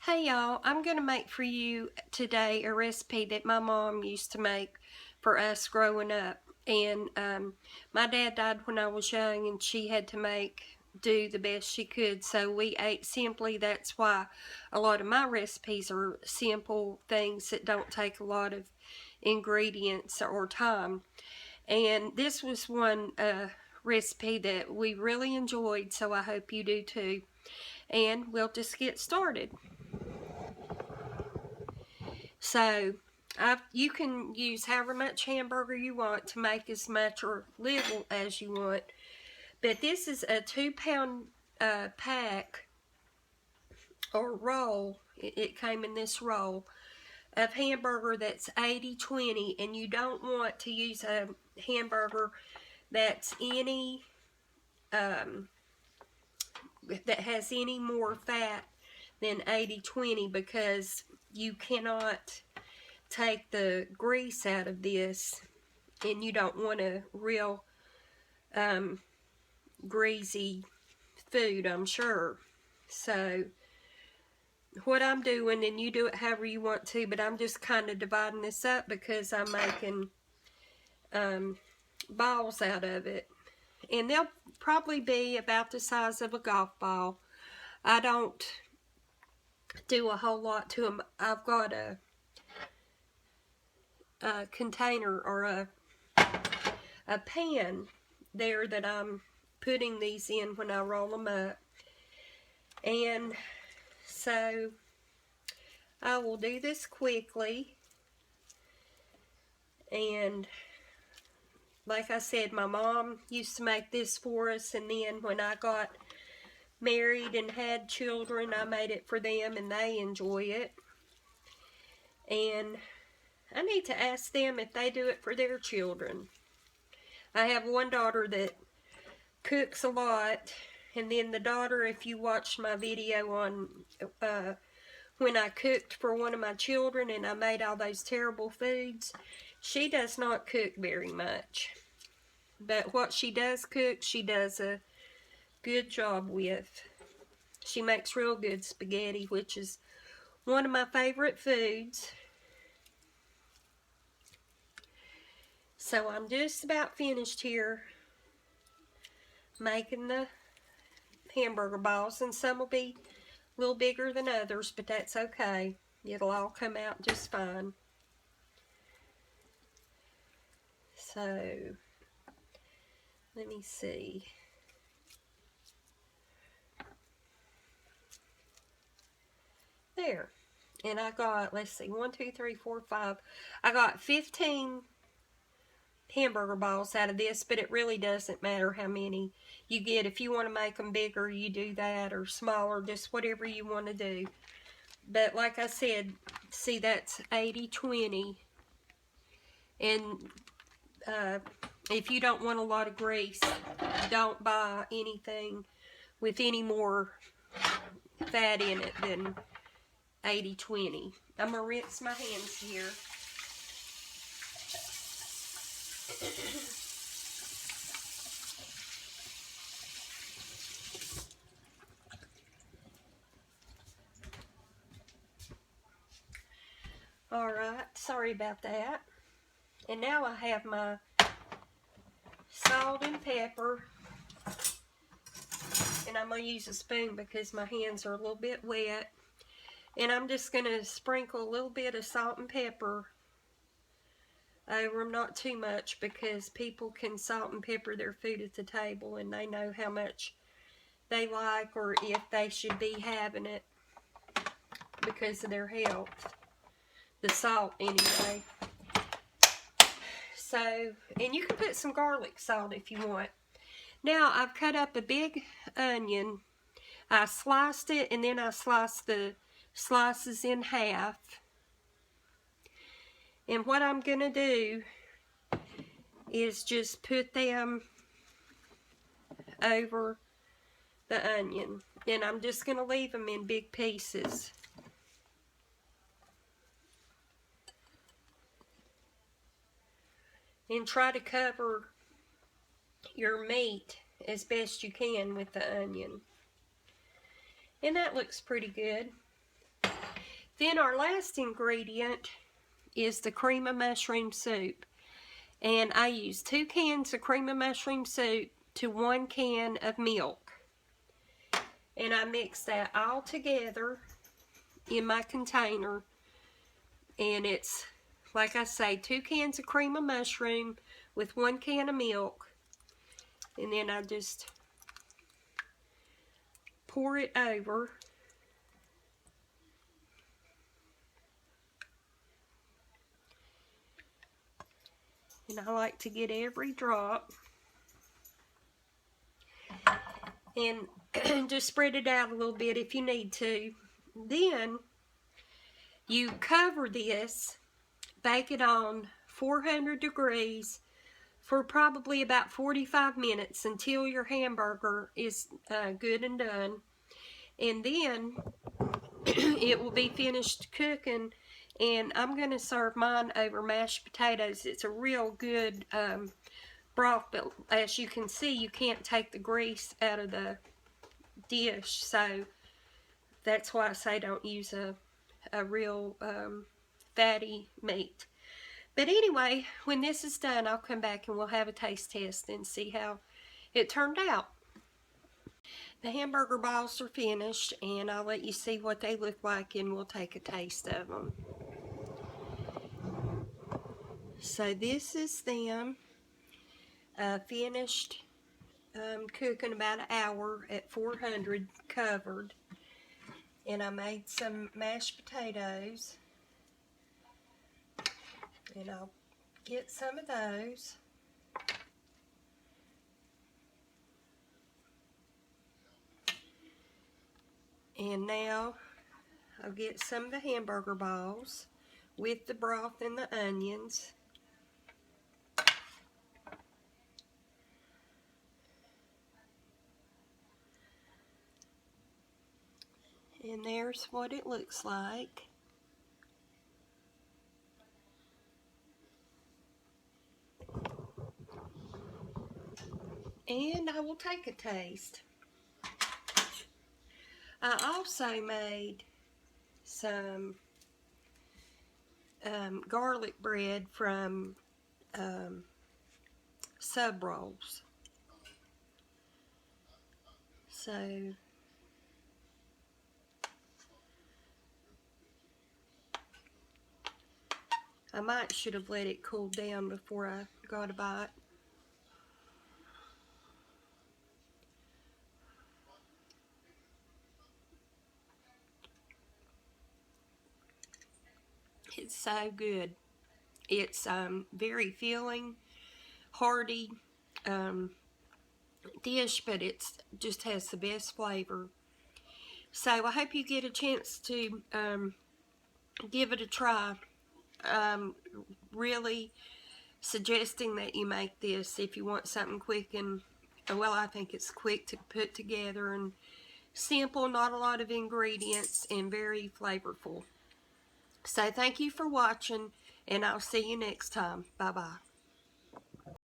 Hey y'all, I'm going to make for you today a recipe that my mom used to make for us growing up. And my dad died when I was young and she had to do the best she could, so we ate simply. That's why a lot of my recipes are simple things that don't take a lot of ingredients or time. And this was one recipe that we really enjoyed, so I hope you do too. And we'll just get started. So you can use however much hamburger you want to make as much or little as you want. But this is a 2-pound pack or roll. It came in this roll of hamburger that's 80-20, and you don't want to use a hamburger that's that has any more fat than 80-20, because you cannot take the grease out of this, and you don't want a real greasy food, I'm sure. So what I'm doing, and you do it however you want to, but I'm just kind of dividing this up because I'm making balls out of it, and they'll probably be about the size of a golf ball. I don't do a whole lot to them. I've got a container or a pan there that I'm putting these in when I roll them up. And so I will do this quickly. And like I said, my mom used to make this for us, and then when I got married and had children, I made it for them and they enjoy it. And I need to ask them if they do it for their children. I have one daughter that cooks a lot, and then the daughter, if you watched my video on when I cooked for one of my children and I made all those terrible foods, she does not cook very much. But what she does cook, she does a good job with. She makes real good spaghetti, which is one of my favorite foods. So I'm just about finished here making the hamburger balls, and some will be a little bigger than others, but that's okay. It'll all come out just fine. So let me see. There. And I got, let's see, 1, 2, 3, 4, 5. I got 15 hamburger balls out of this, but it really doesn't matter how many you get. If you want to make them bigger, you do that, or smaller, just whatever you want to do. But like I said, see, that's 80-20. And if you don't want a lot of grease, don't buy anything with any more fat in it than 80-20. I'm going to rinse my hands here. Alright, sorry about that. And now I have my salt and pepper. And I'm going to use a spoon because my hands are a little bit wet. And I'm just going to sprinkle a little bit of salt and pepper over them, not too much, because people can salt and pepper their food at the table and they know how much they like, or if they should be having it because of their health. The salt anyway. So, and you can put some garlic salt if you want. Now I've cut up a big onion. I sliced it, and then I sliced the slices in half. And what I'm going to do is just put them over the onion. And I'm just going to leave them in big pieces. And try to cover your meat as best you can with the onion. And that looks pretty good. Then our last ingredient is the cream of mushroom soup. And I use 2 cans of cream of mushroom soup to 1 can of milk. And I mix that all together in my container. And it's, like I say, 2 cans of cream of mushroom with 1 can of milk. And then I just pour it over. And I like to get every drop. And just spread it out a little bit if you need to. Then you cover this, bake it on 400 degrees for probably about 45 minutes until your hamburger is good and done. And then it will be finished cooking, and I'm going to serve mine over mashed potatoes. It's a real good broth, but as you can see, you can't take the grease out of the dish, so that's why I say don't use a real fatty meat. But anyway, when this is done, I'll come back and we'll have a taste test and see how it turned out. The hamburger balls are finished, and I'll let you see what they look like, and we'll take a taste of them. So this is them finished cooking about an hour at 400 covered. And I made some mashed potatoes, and I'll get some of those. And now I'll get some of the hamburger balls with the broth and the onions. And there's what it looks like. And I will take a taste. I also made some garlic bread from sub rolls. So I should have let it cool down before I got a bite. It's so good. It's very filling, hearty dish, but it just has the best flavor. So I hope you get a chance to give it a try. Really suggesting that you make this if you want something quick and, well, I think it's quick to put together and simple, not a lot of ingredients, and very flavorful. So thank you for watching, and I'll see you next time. Bye-bye.